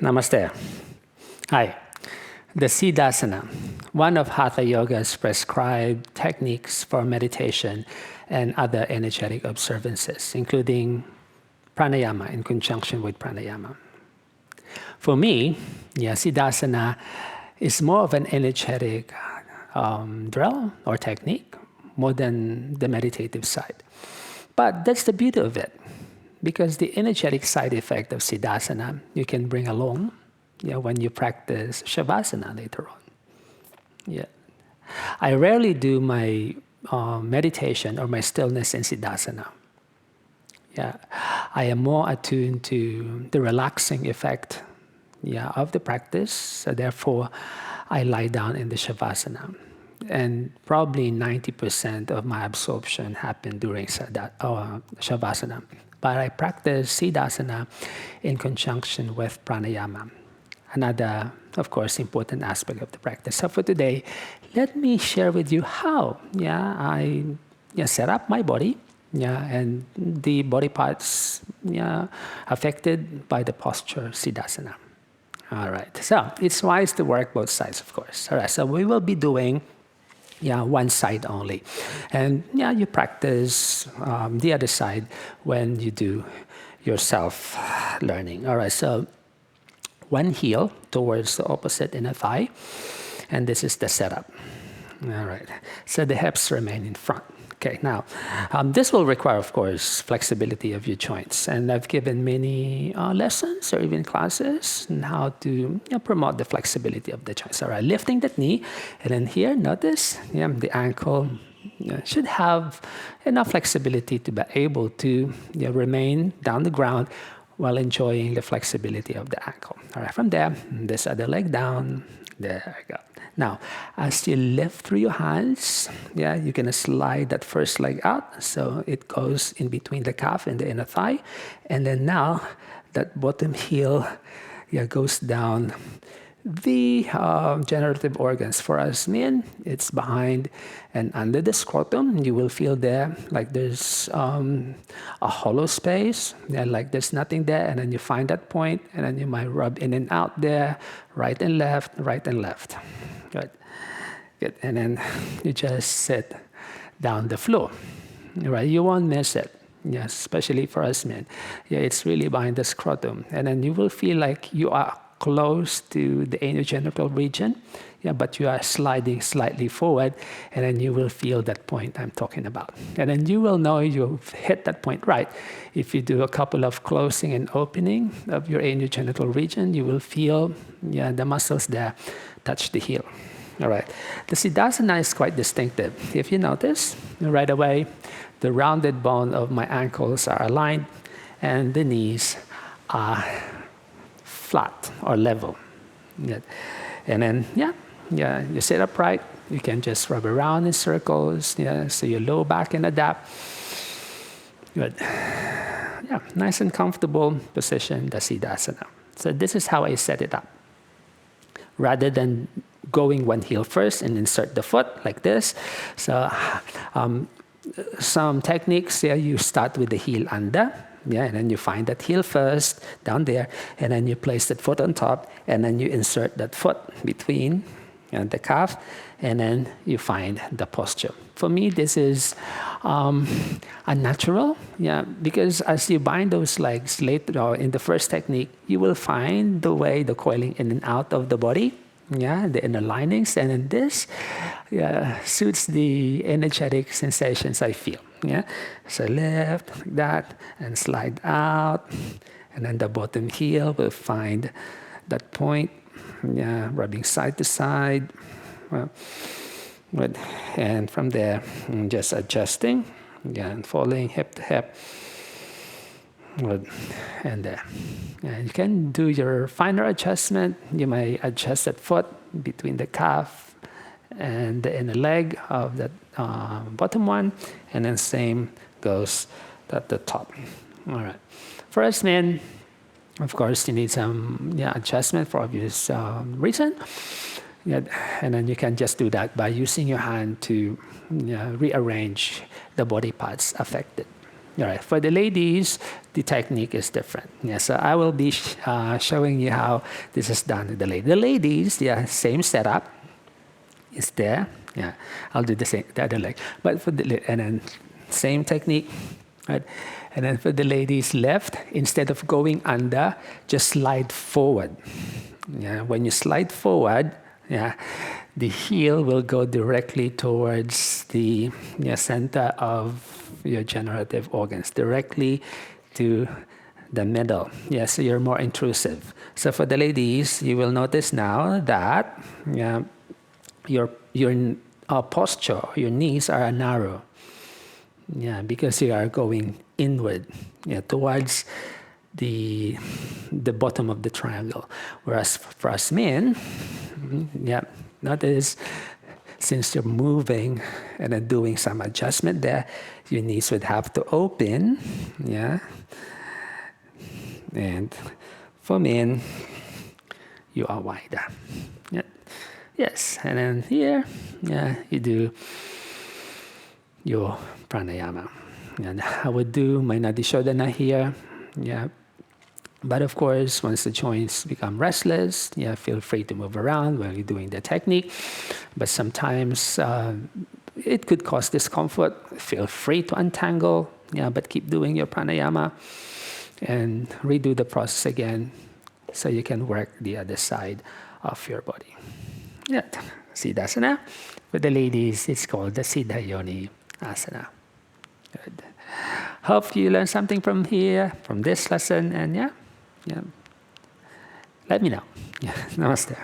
Namaste. Hi. The Siddhasana, one of Hatha Yoga's prescribed techniques for meditation and other energetic observances, including Pranayama in conjunction with Pranayama. For me, Siddhasana is more of an energetic drill or technique more than the meditative side. But that's the beauty of it, because the energetic side effect of Siddhasana you can bring along when you practice Shavasana later on. Yeah. I rarely do my meditation or my stillness in Siddhasana. Yeah. I am more attuned to the relaxing effect of the practice, so therefore I lie down in the Shavasana. And probably 90% of my absorption happened during Shavasana. But I practice Siddhasana in conjunction with Pranayama, another, of course, important aspect of the practice. So for today, let me share with you how I set up my body and the body parts affected by the posture Siddhasana. All right, so it's wise to work both sides, of course. All right, so we will be doing one side only. And you practice the other side when you do your self-learning. All right, so one heel towards the opposite inner thigh, and this is the setup. All right, so the hips remain in front. Okay, now, this will require, of course, flexibility of your joints. And I've given many lessons or even classes on how to promote the flexibility of the joints. All right, lifting that knee. And then here, notice the ankle should have enough flexibility to be able to remain down the ground while enjoying the flexibility of the ankle. All right, from there, this other leg down. There we go. Now, as you lift through your hands, you're going to slide that first leg out so it goes in between the calf and the inner thigh. And then now, that bottom heel goes down the generative organs. For us men, it's behind and under the scrotum. You will feel there like there's a hollow space, like there's nothing there. And then you find that point, and then you might rub in and out there, right and left, right and left. Good. Good. And then you just sit down the floor. Right? You won't miss it. Yes, especially for us men. It's really behind the scrotum. And then you will feel like you are close to the anogenital region, but you are sliding slightly forward, and then you will feel that point I'm talking about. And then you will know you've hit that point right. If you do a couple of closing and opening of your anogenital region, you will feel the muscles there touch the heel. All right. The Siddhasana is quite distinctive. If you notice, right away, the rounded bone of my ankles are aligned, and the knees are flat or level. And then, you sit upright. You can just rub around in circles, so your low back can adapt. Good. Nice and comfortable position, the Siddhasana. So this is how I set it up. Rather than going one heel first and insert the foot like this. So some techniques, you start with the heel under, and then you find that heel first down there, and then you place that foot on top, and then you insert that foot between the calf, and then you find the posture. For me, this is unnatural, because as you bind those legs later, or in the first technique, you will find the way the coiling in and out of the body, the inner linings, and then this suits the energetic sensations I feel. So lift like that and slide out, and then the bottom heel will find that point, rubbing side to side. And from there, just adjusting, and falling hip to hip. And there. And you can do your finer adjustment. You may adjust that foot between the calf and the inner leg of that bottom one, and then same goes at the top. All right. For us men, of course, you need some adjustment for obvious reason. And then you can just do that by using your hand to rearrange the body parts affected. All right. For the ladies, the technique is different. Yeah. So I will be showing you how this is done with the ladies. The ladies, yeah, same setup is there. Yeah. I'll do the same, the other leg. But for the, and then same technique, right? And then for the ladies left, instead of going under, just slide forward. Yeah. When you slide forward, yeah, the heel will go directly towards the center of your generative organs, directly to the middle. Yeah, so you're more intrusive. So for the ladies, you will notice now that your posture, your knees are narrow. Yeah, because you are going inward, towards the bottom of the triangle. Whereas for us men, notice since you're moving and then doing some adjustment there, your knees would have to open, and for men, you are wider. Yeah. Yes, and then here, you do your pranayama. And I would do my Nadi Shodhana here, But of course, once the joints become restless, feel free to move around while you're doing the technique. But sometimes it could cause discomfort. Feel free to untangle, but keep doing your pranayama and redo the process again so you can work the other side of your body. Yeah, Siddhasana. For the ladies, it's called the Siddha Yoni Asana. Good. Hope you learned something from here, from this lesson, and let me know. Namaste.